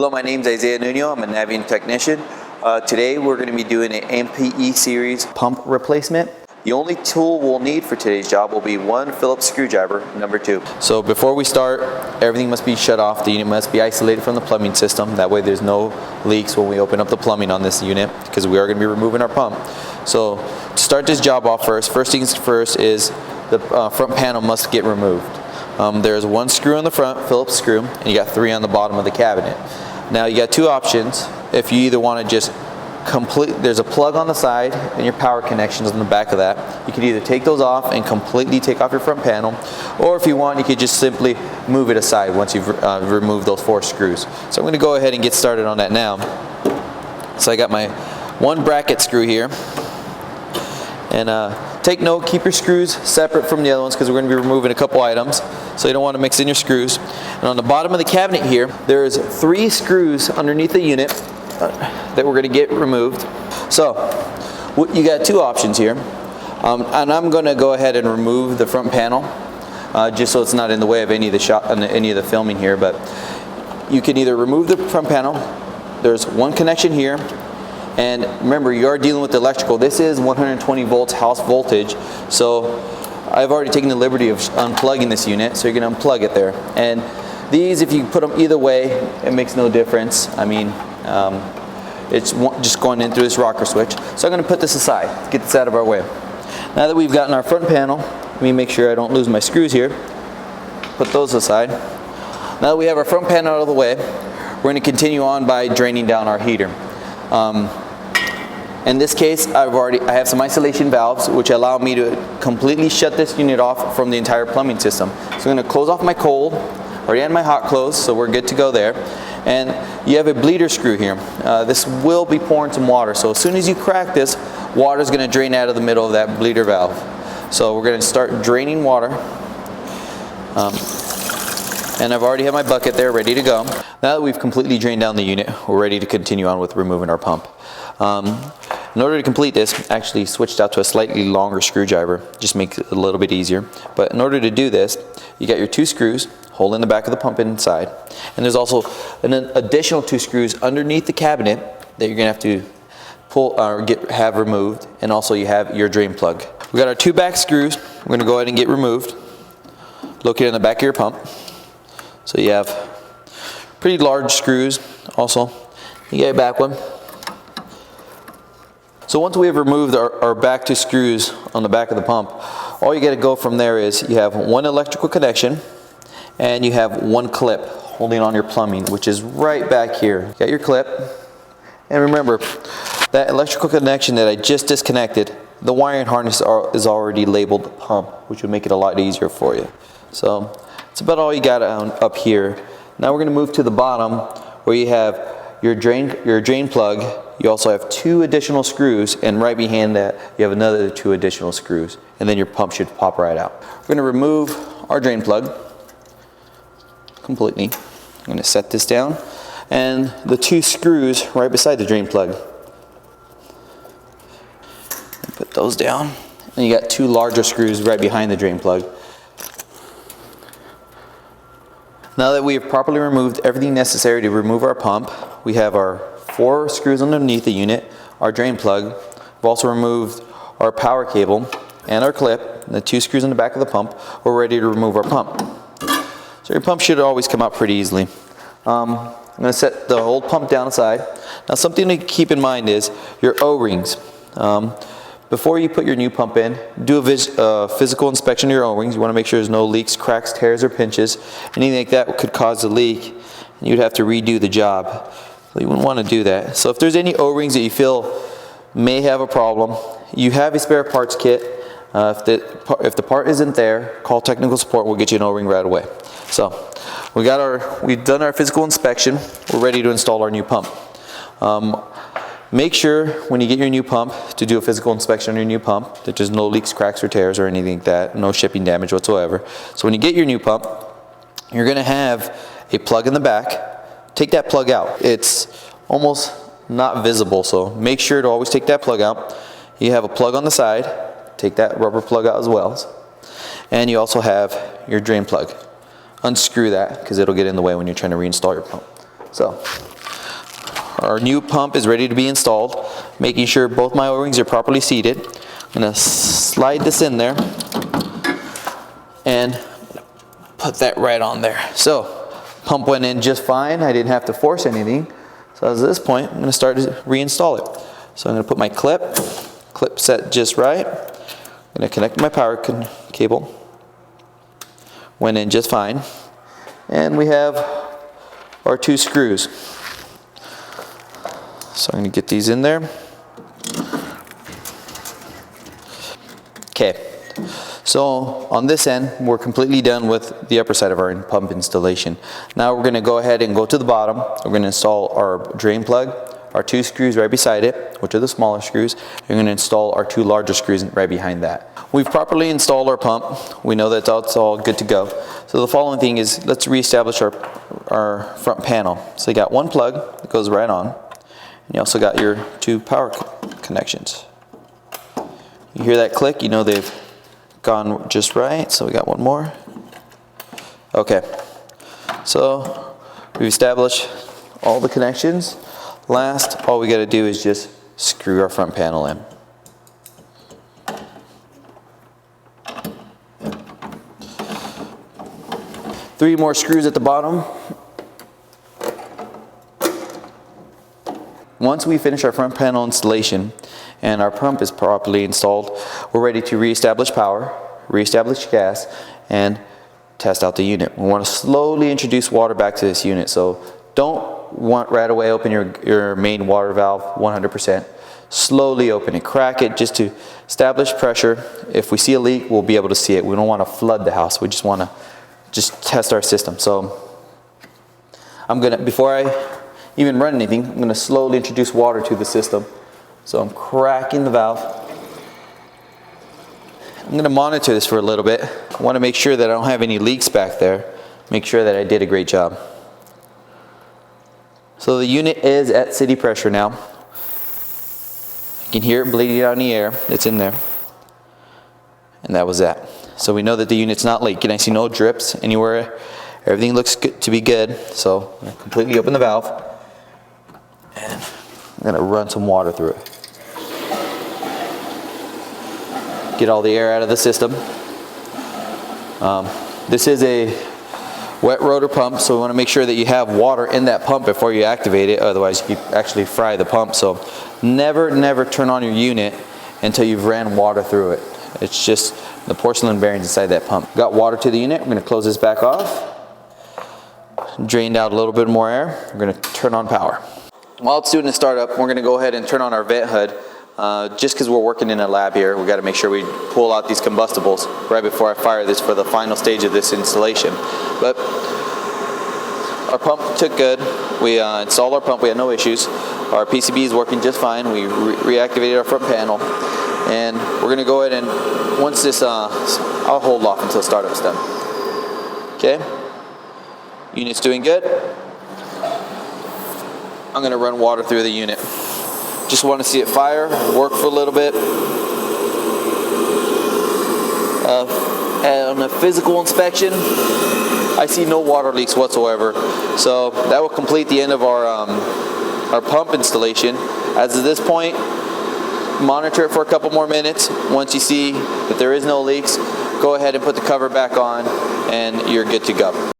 Hello, my name is Isaiah Nuno. I'm a Navien technician. Today we're going to be doing an NPE series pump replacement. The only tool we'll need for today's job will be one Phillips screwdriver, number 2. So before we start, everything must be shut off. The unit must be isolated from the plumbing system. That way there's no leaks when we open up the plumbing on this unit, because we are going to be removing our pump. So to start this job off first things first is the front panel must get removed. There's one screw on the front, Phillips screw, and you got 3 on the bottom of the cabinet. Now you got 2 options. If you either want to just there's a plug on the side and your power connections on the back of that. You could either take those off and completely take off your front panel, or if you want, you could just simply move it aside once you've removed those 4 screws. So I'm going to go ahead and get started on that now. So I got my 1 bracket screw here, and take note, keep your screws separate from the other ones because we're going to be removing a couple items, so you don't want to mix in your screws. And on the bottom of the cabinet here, there's 3 screws underneath the unit that we're going to get removed. So you got 2 options here, and I'm going to go ahead and remove the front panel just so it's not in the way of any of the filming here. But you can either remove the front panel. There's one connection here, and remember, you are dealing with electrical. This is 120 volts house voltage, so I've already taken the liberty of unplugging this unit, so you're going to unplug it there. And these, if you put them either way, it makes no difference. I mean, it's just going in through this rocker switch. So I'm going to put this aside, get this out of our way. Now that we've gotten our front panel, let me make sure I don't lose my screws here. Put those aside. Now that we have our front panel out of the way, we're going to continue on by draining down our heater. In this case, I have some isolation valves which allow me to completely shut this unit off from the entire plumbing system. So I'm going to close off my cold. Already had my hot close, so we're good to go there. And you have a bleeder screw here. This will be pouring some water, so as soon as you crack this, water is going to drain out of the middle of that bleeder valve. So we're going to start draining water. And I've already had my bucket there ready to go. Now that we've completely drained down the unit, we're ready to continue on with removing our pump. In order to complete this, I actually switched out to a slightly longer screwdriver, just makes it a little bit easier. But in order to do this, you got your 2 screws holding the back of the pump inside, and there's also an additional 2 screws underneath the cabinet that you're gonna have to pull or have removed, and also you have your drain plug. We got our 2 back screws. We're gonna go ahead and get removed, located on the back of your pump. So you have pretty large screws. Also, you get a back one. So once we have removed our back 2 screws on the back of the pump, all you got to go from there is you have 1 electrical connection and you have 1 clip holding on your plumbing, which is right back here. You got your clip, and remember that electrical connection that I just disconnected, the wiring harness is already labeled pump, which would make it a lot easier for you. So it's about all you got up here. Now we're going to move to the bottom where you have your drain plug. You also have 2 additional screws, and right behind that you have another 2 additional screws, and then your pump should pop right out. We're going to remove our drain plug completely. I'm going to set this down, and the 2 screws right beside the drain plug. Put those down, and you got 2 larger screws right behind the drain plug. Now that we have properly removed everything necessary to remove our pump, we have our 4 screws underneath the unit, our drain plug. We've also removed our power cable and our clip, and the 2 screws in the back of the pump. We're ready to remove our pump. So your pump should always come out pretty easily. I'm going to set the old pump down aside. Now something to keep in mind is your O-rings. Before you put your new pump in, do a physical inspection of your O-rings. You want to make sure there's no leaks, cracks, tears, or pinches. Anything like that could cause a leak, and you'd have to redo the job. So you wouldn't want to do that. So if there's any O-rings that you feel may have a problem, you have a spare parts kit. If the part isn't there, call technical support. We'll get you an O-ring right away. So we've done our physical inspection. We're ready to install our new pump. Make sure when you get your new pump to do a physical inspection on your new pump that there's no leaks, cracks, or tears or anything like that, no shipping damage whatsoever. So when you get your new pump, you're going to have a plug in the back. Take that plug out. It's almost not visible, so make sure to always take that plug out. You have a plug on the side. Take that rubber plug out as well. And you also have your drain plug. Unscrew that because it'll get in the way when you're trying to reinstall your pump. So our new pump is ready to be installed, making sure both my O-rings are properly seated. I'm going to slide this in there and put that right on there. So pump went in just fine. I didn't have to force anything. So at this point, I'm going to start to reinstall it. So I'm going to put my clip set just right. I'm going to connect my power cable. Went in just fine. And we have our 2 screws. So I'm going to get these in there. Okay. So on this end, we're completely done with the upper side of our pump installation. Now we're going to go ahead and go to the bottom. We're going to install our drain plug, our 2 screws right beside it, which are the smaller screws. We're going to install our 2 larger screws right behind that. We've properly installed our pump. We know that it's all good to go. So the following thing is, let's reestablish our front panel. So you got 1 plug that goes right on. And you also got your 2 power connections. You hear that click, you know they've gone just right. So we got 1 more. Okay. So we've established all the connections. Last, all we got to do is just screw our front panel in. Three more screws at the bottom. Once we finish our front panel installation and our pump is properly installed, we're ready to reestablish power, reestablish gas, and test out the unit. We want to slowly introduce water back to this unit, so don't right away open your main water valve 100%. Slowly open it, crack it just to establish pressure. If we see a leak, we'll be able to see it. We don't want to flood the house. We just want to test our system. So before I even run anything, I'm going to slowly introduce water to the system. So I'm cracking the valve. I'm going to monitor this for a little bit. I want to make sure that I don't have any leaks back there. Make sure that I did a great job. So the unit is at city pressure now. You can hear it bleeding out in the air. It's in there. And that was that. So we know that the unit's not leaking. I see no drips anywhere. Everything looks good to be good. So I'm going to completely open the valve. And I'm going to run some water through it. Get all the air out of the system. This is a wet rotor pump, so we want to make sure that you have water in that pump before you activate it, otherwise you actually fry the pump. So never turn on your unit until you've ran water through it. It's just the porcelain bearings inside that pump. Got water to the unit. I'm going to close this back off. Drained out a little bit more air. We're going to turn on power. While it's doing the startup, we're going to go ahead and turn on our vent hood. Just because we're working in a lab here, we got to make sure we pull out these combustibles right before I fire this for the final stage of this installation. But our pump took good. We installed our pump. We had no issues. Our PCB is working just fine. We reactivated our front panel, and we're going to go ahead and once this, I'll hold off until startup's done. Okay, unit's doing good. I'm going to run water through the unit. Just want to see it fire, work for a little bit. And on a physical inspection, I see no water leaks whatsoever. So that will complete the end of our pump installation. As of this point, monitor it for a couple more minutes. Once you see that there is no leaks, go ahead and put the cover back on and you're good to go.